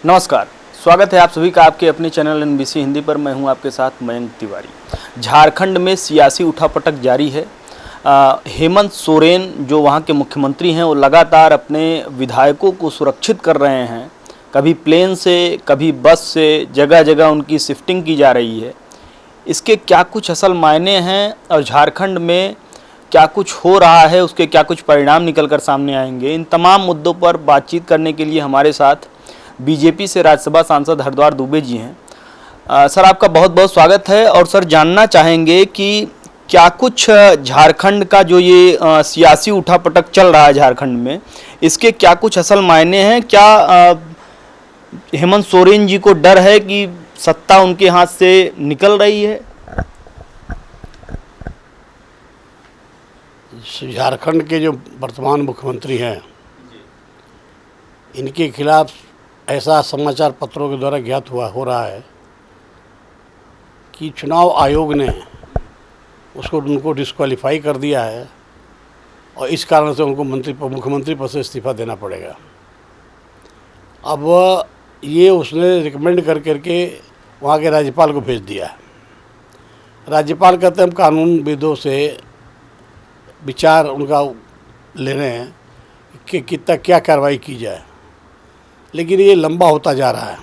नमस्कार, स्वागत है आप सभी का आपके अपने चैनल NBC हिंदी पर। मैं हूं आपके साथ मयंक तिवारी। झारखंड में सियासी उठापटक जारी है। हेमंत सोरेन जो वहां के मुख्यमंत्री हैं वो लगातार अपने विधायकों को सुरक्षित कर रहे हैं। कभी प्लेन से कभी बस से जगह जगह उनकी शिफ्टिंग की जा रही है। इसके क्या कुछ असल मायने हैं और झारखंड में क्या कुछ हो रहा है, उसके क्या कुछ परिणाम निकल कर सामने आएंगे, इन तमाम मुद्दों पर बातचीत करने के लिए हमारे साथ बीजेपी से राज्यसभा सांसद हरद्वार दुबे जी हैं। सर, आपका बहुत बहुत स्वागत है। और सर, जानना चाहेंगे कि क्या कुछ झारखंड का जो ये सियासी उठापटक चल रहा है झारखंड में, इसके क्या कुछ असल मायने हैं? क्या हेमंत सोरेन जी को डर है कि सत्ता उनके हाथ से निकल रही है? झारखंड के जो वर्तमान मुख्यमंत्री हैं, इनके खिलाफ ऐसा समाचार पत्रों के द्वारा ज्ञात हो रहा है कि चुनाव आयोग ने उनको डिस्क्वालीफाई कर दिया है और इस कारण से उनको मुख्यमंत्री पद से इस्तीफा देना पड़ेगा। अब ये उसने रिकमेंड करके वहाँ के राज्यपाल को भेज दिया है। राज्यपाल कहते हैं हम कानूनविदों से विचार उनका ले रहे हैं कि कितना क्या कार्रवाई की जाए, लेकिन ये लंबा होता जा रहा है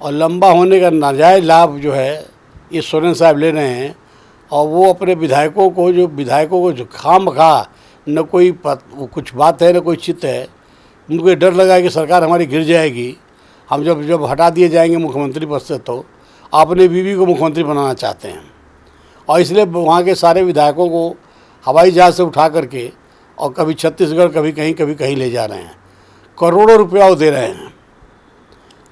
और लंबा होने का नाजायज़ लाभ जो है ये सोरेन साहब ले रहे हैं। और वो अपने विधायकों को जो खामखा न कोई कुछ बात है न कोई चित्त है, उनको डर लगा है कि सरकार हमारी गिर जाएगी, हम जब हटा दिए जाएंगे मुख्यमंत्री पद से तो अपने बीवी को मुख्यमंत्री बनाना चाहते हैं। और इसलिए वहाँ के सारे विधायकों को हवाई जहाज़ से उठा करके और कभी छत्तीसगढ़ कभी कहीं ले जा रहे हैं। करोड़ों रुपया वो दे रहे हैं।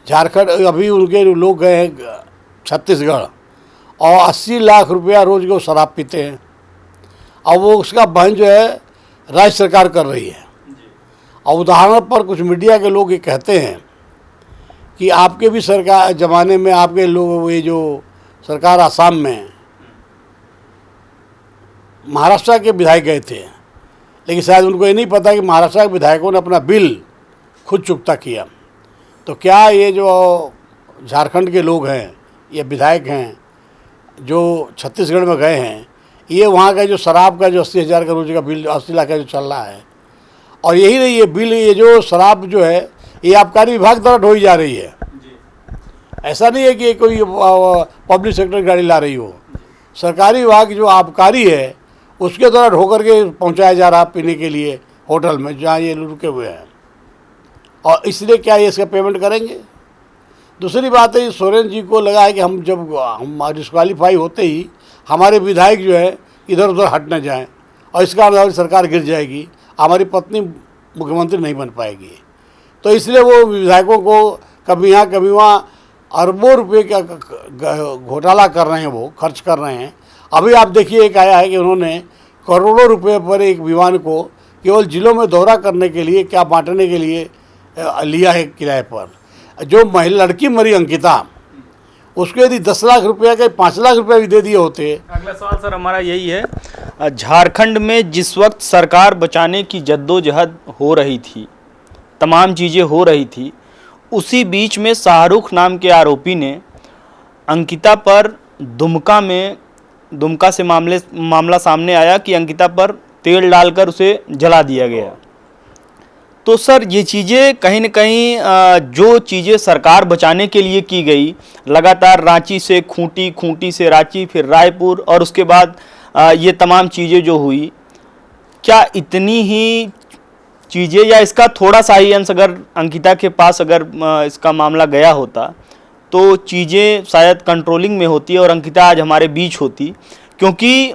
झारखंड अभी उनके लोग गए हैं छत्तीसगढ़ और 80 लाख रुपया रोज को शराब पीते हैं और वो उसका बहन जो है राज्य सरकार कर रही है। और उदाहरण पर कुछ मीडिया के लोग ये कहते हैं कि आपके भी सरकार ज़माने में आपके लोग ये जो सरकार आसाम में महाराष्ट्र के विधायक गए थे, लेकिन शायद उनको ये नहीं पता कि महाराष्ट्र के विधायकों ने अपना बिल खुद चुकता किया। तो क्या ये जो झारखंड के लोग हैं, ये विधायक हैं जो छत्तीसगढ़ में गए हैं, ये वहाँ का जो शराब का जो 80,000 का रोज का बिल 80 लाख का जो चल रहा है, और यही नहीं, ये बिल ये जो शराब जो है ये आबकारी विभाग द्वारा ढोई जा रही है। ऐसा नहीं है कि कोई पब्लिक सेक्टर गाड़ी ला रही हो, सरकारी विभाग जो आबकारी है उसके द्वारा ढो करके पहुँचाया जा रहा पीने के लिए होटल में जहाँ ये रुके हुए हैं। और इसलिए क्या ये इसका पेमेंट करेंगे? दूसरी बात है, सोरेन जी को लगा है कि हम डिस्क्वालीफाई होते ही हमारे विधायक जो है इधर उधर हट न जाएं और इस कारण हमारी सरकार गिर जाएगी, हमारी पत्नी मुख्यमंत्री नहीं बन पाएगी। तो इसलिए वो विधायकों को कभी यहाँ कभी वहाँ अरबों रुपये का घोटाला कर रहे हैं, वो खर्च कर रहे हैं। अभी आप देखिए, एक आया है कि उन्होंने करोड़ों रुपये पर एक विमान को केवल जिलों में दौरा करने के लिए क्या बांटने के लिए लिया है किराए पर। जो महिला लड़की मरी अंकिता, उसको यदि 10 लाख रुपया के 5 लाख रुपया भी दे दिए होते। अगला सवाल सर हमारा यही है, झारखंड में जिस वक्त सरकार बचाने की जद्दोजहद हो रही थी, तमाम चीज़ें हो रही थी, उसी बीच में शाहरुख नाम के आरोपी ने अंकिता पर दुमका से मामला सामने आया कि अंकिता पर तेल डालकर उसे जला दिया गया। तो सर, ये चीज़ें कहीं न कहीं जो चीज़ें सरकार बचाने के लिए की गई, लगातार रांची से खूंटी से रांची, फिर रायपुर, और उसके बाद ये तमाम चीज़ें जो हुई, क्या इतनी ही चीज़ें या इसका थोड़ा सा ही अंश अगर अंकिता के पास अगर इसका मामला गया होता तो चीज़ें शायद कंट्रोलिंग में होती और अंकिता आज हमारे बीच होती? क्योंकि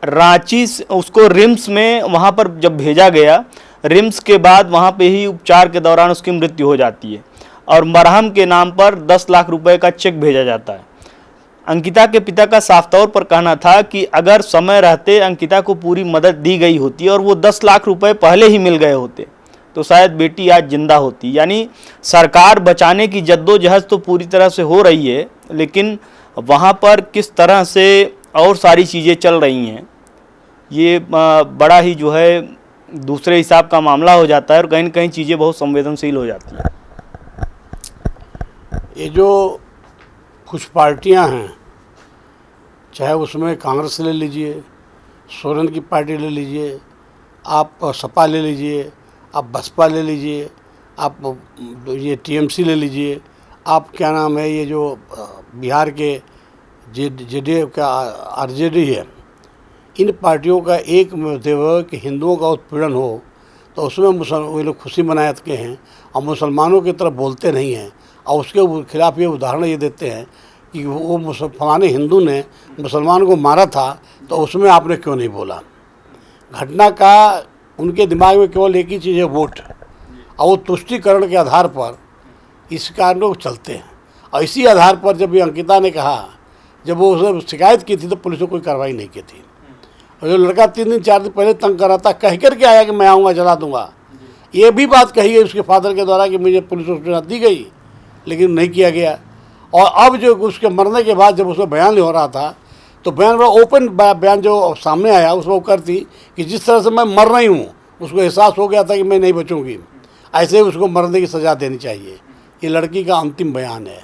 रांची उसको रिम्स में वहाँ पर जब भेजा गया, रिम्स के बाद वहाँ पे ही उपचार के दौरान उसकी मृत्यु हो जाती है और मरहम के नाम पर 10 लाख रुपए का चेक भेजा जाता है। अंकिता के पिता का साफ तौर पर कहना था कि अगर समय रहते अंकिता को पूरी मदद दी गई होती और वो 10 लाख रुपए पहले ही मिल गए होते तो शायद बेटी आज जिंदा होती। यानी सरकार बचाने की जद्दोजहद तो पूरी तरह से हो रही है, लेकिन वहाँ पर किस तरह से और सारी चीज़ें चल रही हैं, ये बड़ा ही जो है दूसरे हिसाब का मामला हो जाता है और कहीं न कहीं चीज़ें बहुत संवेदनशील हो जाती हैं। ये जो कुछ पार्टियां हैं, चाहे उसमें कांग्रेस ले लीजिए, सोरेन की पार्टी ले लीजिए, आप सपा ले लीजिए, आप बसपा ले लीजिए, आप ये टीएमसी ले लीजिए, आप क्या नाम है ये जो बिहार के जेडीयू का आरजेडी है, इन पार्टियों का एक मोटिव है कि हिंदुओं का उत्पीड़न हो, तो उसमें वो लोग खुशी मनाते हैं और मुसलमानों की तरफ बोलते नहीं हैं। और उसके खिलाफ ये उदाहरण ये देते हैं कि वो फलाने हिंदू ने मुसलमान को मारा था, तो उसमें आपने क्यों नहीं बोला। घटना का उनके दिमाग में केवल एक ही चीज़ है, वोट, और वो तुष्टिकरण के आधार पर इस कारण लोग चलते हैं। और इसी आधार पर जब ये अंकिता ने कहा, जब वो उसने शिकायत की थी तो पुलिस ने कोई कार्रवाई नहीं की थी। और जो लड़का 3 दिन 4 दिन पहले तंग कर रहा था, कह कर के आया कि मैं आऊँगा जला दूंगा, ये भी बात कही है उसके फादर के द्वारा कि मुझे पुलिस सूचना दी गई, लेकिन नहीं किया गया। और अब जो उसके मरने के बाद जब उसमें बयान हो रहा था, तो बयान बड़ा ओपन बयान जो सामने आया उसमें वो करती कि जिस तरह से मैं मर रही हूँ, उसको एहसास हो गया था कि मैं नहीं बचूँगी, ऐसे ही उसको मरने की सज़ा देनी चाहिए। ये लड़की का अंतिम बयान है।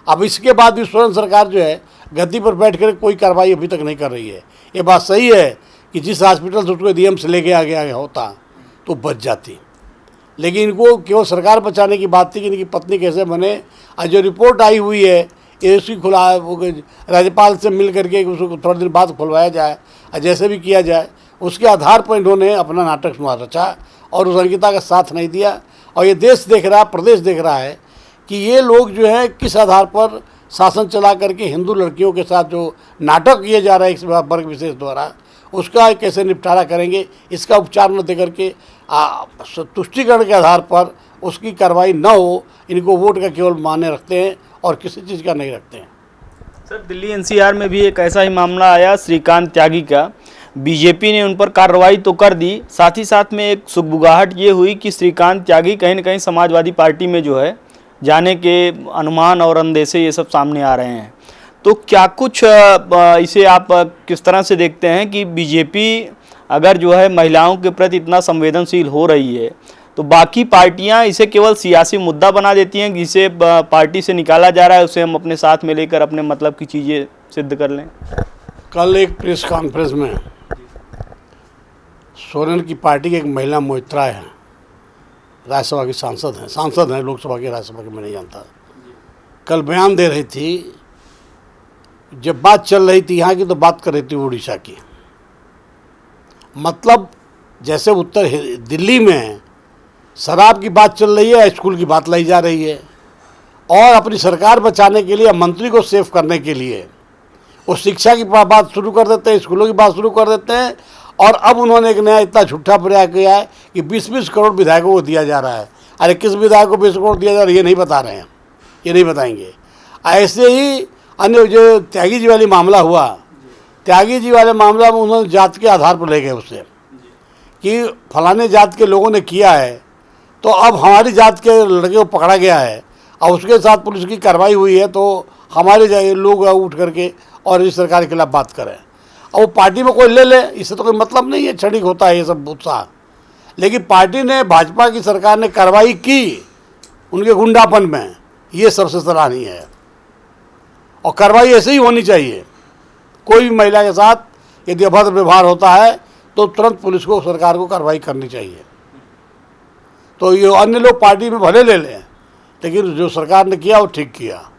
अब इसके बाद भी सोरेन सरकार जो है गद्दी पर बैठ कर कोई कार्रवाई अभी तक नहीं कर रही है। ये बात सही है कि जिस हॉस्पिटल से उसको डीएम से लेके आ गया होता तो बच जाती, लेकिन इनको केवल सरकार बचाने की बात थी कि इनकी पत्नी कैसे बने। आज जो रिपोर्ट आई हुई है ये उसकी राज्यपाल से मिल करके उसको थोड़े दिन बाद खुलवाया जाए, और जैसे भी किया जाए उसके आधार पर इन्होंने अपना नाटक रचा और उस अंकिता का साथ नहीं दिया। और ये देश देख रहा है, प्रदेश देख रहा है कि ये लोग जो है किस आधार पर शासन चला करके हिंदू लड़कियों के साथ जो नाटक किए जा रहा है इस वर्ग विशेष द्वारा, उसका कैसे निपटारा करेंगे, इसका उपचार न दे करके तुष्टिकरण के आधार पर उसकी कार्रवाई न हो, इनको वोट का केवल मान्य रखते हैं और किसी चीज़ का नहीं रखते हैं। सर, दिल्ली एनसीआर में भी एक ऐसा ही मामला आया श्रीकांत त्यागी का। बीजेपी ने उन पर कार्रवाई तो कर दी, साथ ही साथ में एक सुगबुगाहट ये हुई कि श्रीकांत त्यागी कहीं न कहीं समाजवादी पार्टी में जो है जाने के अनुमान और अंदेशे ये सब सामने आ रहे हैं। तो क्या कुछ इसे आप किस तरह से देखते हैं कि बीजेपी अगर जो है महिलाओं के प्रति इतना संवेदनशील हो रही है, तो बाकी पार्टियां इसे केवल सियासी मुद्दा बना देती हैं, जिसे पार्टी से निकाला जा रहा है उसे हम अपने साथ में लेकर अपने मतलब की चीज़ें सिद्ध कर लें। कल एक प्रेस कॉन्फ्रेंस में सोरेन की पार्टी की एक महिला मोहित्रा है, राज्यसभा की सांसद हैं लोकसभा के, राज्यसभा के मैं नहीं जानता, कल बयान दे रही थी। जब बात चल रही थी यहाँ की तो बात कर रही थी उड़ीसा की। मतलब जैसे उत्तर दिल्ली में शराब की बात चल रही है, स्कूल की बात लाई जा रही है, और अपनी सरकार बचाने के लिए, मंत्री को सेव करने के लिए वो शिक्षा की बात शुरू कर देते हैं, स्कूलों की बात शुरू कर देते हैं। और अब उन्होंने एक नया इतना झूठा प्रयास किया है कि 20-20 करोड़ विधायकों को दिया जा रहा है। अरे किस विधायक को 20 करोड़ दिया जा रहा है ये नहीं बता रहे हैं, ये नहीं बताएंगे। ऐसे ही अन्य जो त्यागी जी वाली मामला हुआ, त्यागी जी वाले मामला में उन्होंने जात के आधार पर ले गए उससे कि फलाने जात के लोगों ने किया है, तो अब हमारी जात के लड़के को पकड़ा गया है और उसके साथ पुलिस की कार्रवाई हुई है, तो हमारे लोग उठ करके और इस सरकार के खिलाफ बात करें। और वो पार्टी में कोई ले ले, इससे तो कोई मतलब नहीं है, क्षणिक होता है ये सब उत्साह। लेकिन पार्टी ने, भाजपा की सरकार ने कार्रवाई की उनके गुंडापन में, ये सबसे सराहनीय है। और कार्रवाई ऐसे ही होनी चाहिए। कोई भी महिला के साथ यदि अभद्र व्यवहार होता है तो तुरंत पुलिस को, सरकार को कार्रवाई करनी चाहिए। तो ये अन्य लोग पार्टी में भले ले लें, लेकिन जो सरकार ने किया वो ठीक किया।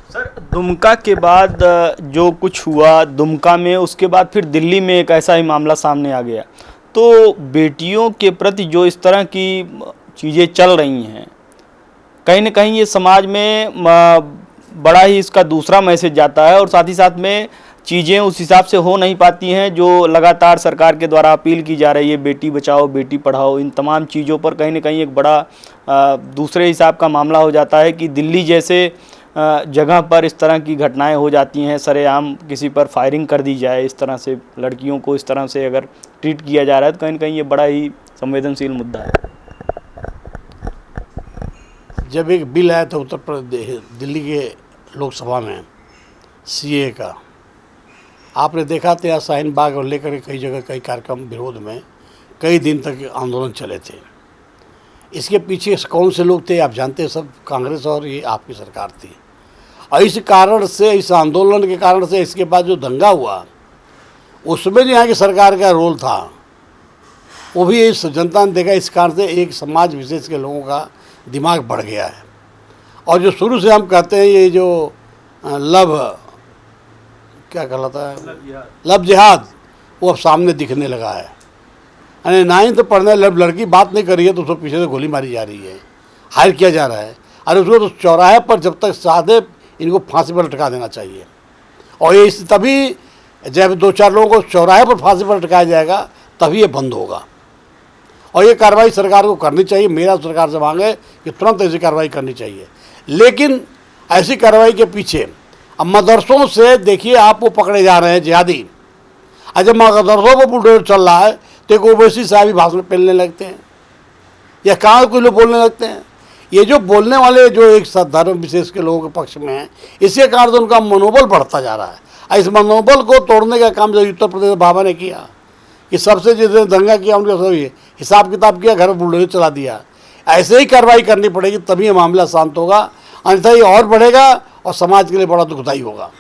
सर, दुमका के बाद जो कुछ हुआ दुमका में, उसके बाद फिर दिल्ली में एक ऐसा ही मामला सामने आ गया। तो बेटियों के प्रति जो इस तरह की चीज़ें चल रही हैं, कहीं ना कहीं ये समाज में बड़ा ही इसका दूसरा मैसेज जाता है, और साथ ही साथ में चीज़ें उस हिसाब से हो नहीं पाती हैं जो लगातार सरकार के द्वारा अपील की जा रही है, बेटी बचाओ बेटी पढ़ाओ, इन तमाम चीज़ों पर कहीं ना कहीं एक बड़ा दूसरे हिसाब का मामला हो जाता है कि दिल्ली जैसे जगह पर इस तरह की घटनाएं हो जाती हैं, सरेआम किसी पर फायरिंग कर दी जाए, इस तरह से लड़कियों को इस तरह से अगर ट्रीट किया जा रहा है, तो कहीं ना कहीं ये बड़ा ही संवेदनशील मुद्दा है। जब एक बिल आया था उत्तर प्रदेश दिल्ली के लोकसभा में सीए का, आपने देखा था शाहीन बाग और लेकर कई जगह कई कार्यक्रम विरोध में कई दिन तक आंदोलन चले थे। इसके पीछे कौन से लोग थे आप जानते हैं, सब कांग्रेस और ये आपकी सरकार थी। और इस कारण से, इस आंदोलन के कारण से, इसके बाद जो दंगा हुआ उसमें जो यहाँ की सरकार का रोल था वो भी इस जनता ने देखा। इस कारण से एक समाज विशेष के लोगों का दिमाग बढ़ गया है। और जो शुरू से हम कहते हैं ये जो लव क्या कहलाता है, लव जिहाद, वो अब सामने दिखने लगा है। यानी 9th पढ़ने लड़की बात नहीं कर रही है तो उसको पीछे से गोली मारी जा रही है, हायर किया जा रहा है। अरे उसको तो चौराहे पर जब तक साधे इनको फांसी पर लटका देना चाहिए। और ये तभी जब 2-4 लोगों को चौराहे पर फांसी पर लटकाया जाएगा तभी ये बंद होगा। और ये कार्रवाई सरकार को करनी चाहिए। मेरा सरकार से मांग है कि तुरंत ऐसी कार्रवाई करनी चाहिए। लेकिन ऐसी कार्रवाई के पीछे अब मदरसों से देखिए आप वो पकड़े जा रहे हैं जिहादी। आज जब मदरसों पर बुलडोजर चल रहा है तो एक ओवैसी साहब भी भाषण पेलने लगते हैं या कहाँ कुछ लोग बोलने लगते हैं। ये जो बोलने वाले जो एक धर्म विशेष के लोगों के पक्ष में हैं, इसके कारण तो उनका मनोबल बढ़ता जा रहा है। इस मनोबल को तोड़ने का काम जो उत्तर प्रदेश बाबा ने किया कि सबसे जिसने दंगा किया उनका सब हिसाब किताब किया, घर में बुलडोजर चला दिया। ऐसे ही कार्रवाई करनी पड़ेगी तभी ये मामला शांत होगा, अन्यथा ये और बढ़ेगा और समाज के लिए बड़ा दुखदायी होगा।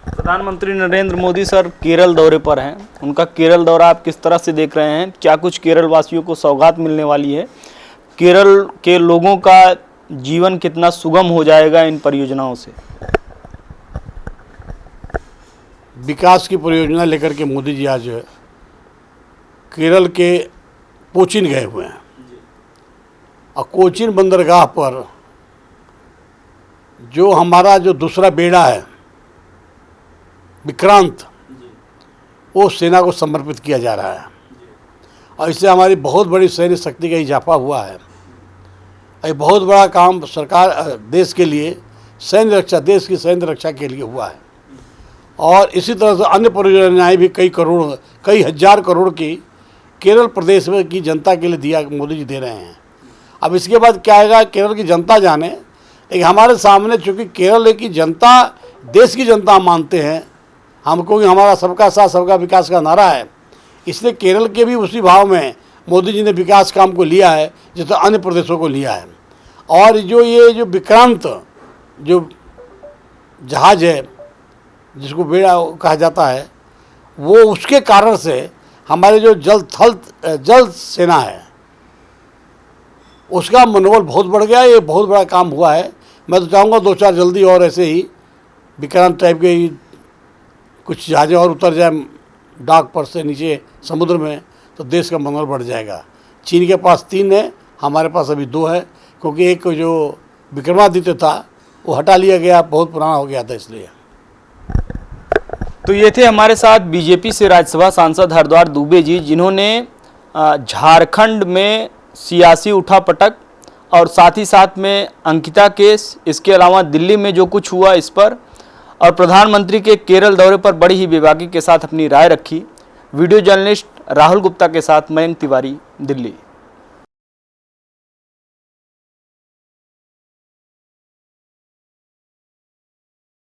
प्रधानमंत्री नरेंद्र मोदी सर केरल दौरे पर हैं। उनका केरल दौरा आप किस तरह से देख रहे हैं? क्या कुछ केरल वासियों को सौगात मिलने वाली है? केरल के लोगों का जीवन कितना सुगम हो जाएगा इन परियोजनाओं से? विकास की परियोजना लेकर के मोदी जी आज केरल के कोचीन गए हुए हैं। और कोचीन बंदरगाह पर जो हमारा जो दूसरा बेड़ा है विक्रांत, वो सेना को समर्पित किया जा रहा है। और इससे हमारी बहुत बड़ी सैन्य शक्ति का इजाफा हुआ है। ये बहुत बड़ा काम सरकार देश के लिए सैन्य रक्षा, देश की सैन्य रक्षा के लिए हुआ है। और इसी तरह से अन्य परियोजनाएं भी कई हजार करोड़ की केरल प्रदेश में की जनता के लिए दिया मोदी जी दे रहे हैं। अब इसके बाद क्या आएगा केरल की जनता जाने। लेकिन हमारे सामने चूँकि केरल की जनता देश की जनता मानते हैं हमको कि हमारा सबका साथ सबका विकास का नारा है, इसलिए केरल के भी उसी भाव में मोदी जी ने विकास काम को लिया है जिस अन्य प्रदेशों को लिया है। और ये जो विक्रांत जो जहाज है जिसको बेड़ा कहा जाता है, वो उसके कारण से हमारे जो जल सेना है उसका मनोबल बहुत बढ़ गया। ये बहुत बड़ा काम हुआ है। मैं तो चाहूँगा 2-4 जल्दी और ऐसे ही विक्रांत टाइप के कुछ जहाज़ें और उतर जाए डाक पर से नीचे समुद्र में, तो देश का मनोबल बढ़ जाएगा। चीन के पास 3 है, हमारे पास अभी 2 है, क्योंकि एक जो विक्रमादित्य था वो हटा लिया गया, बहुत पुराना हो गया था इसलिए। तो ये थे हमारे साथ बीजेपी से राज्यसभा सांसद हरद्वार दुबे जी, जिन्होंने झारखंड में सियासी उठापटक और साथ ही साथ में अंकिता केस, इसके अलावा दिल्ली में जो कुछ हुआ इस पर, और प्रधानमंत्री के केरल दौरे पर बड़ी ही बेबाकी के साथ अपनी राय रखी। वीडियो जर्नलिस्ट राहुल गुप्ता के साथ मयंक तिवारी, दिल्ली।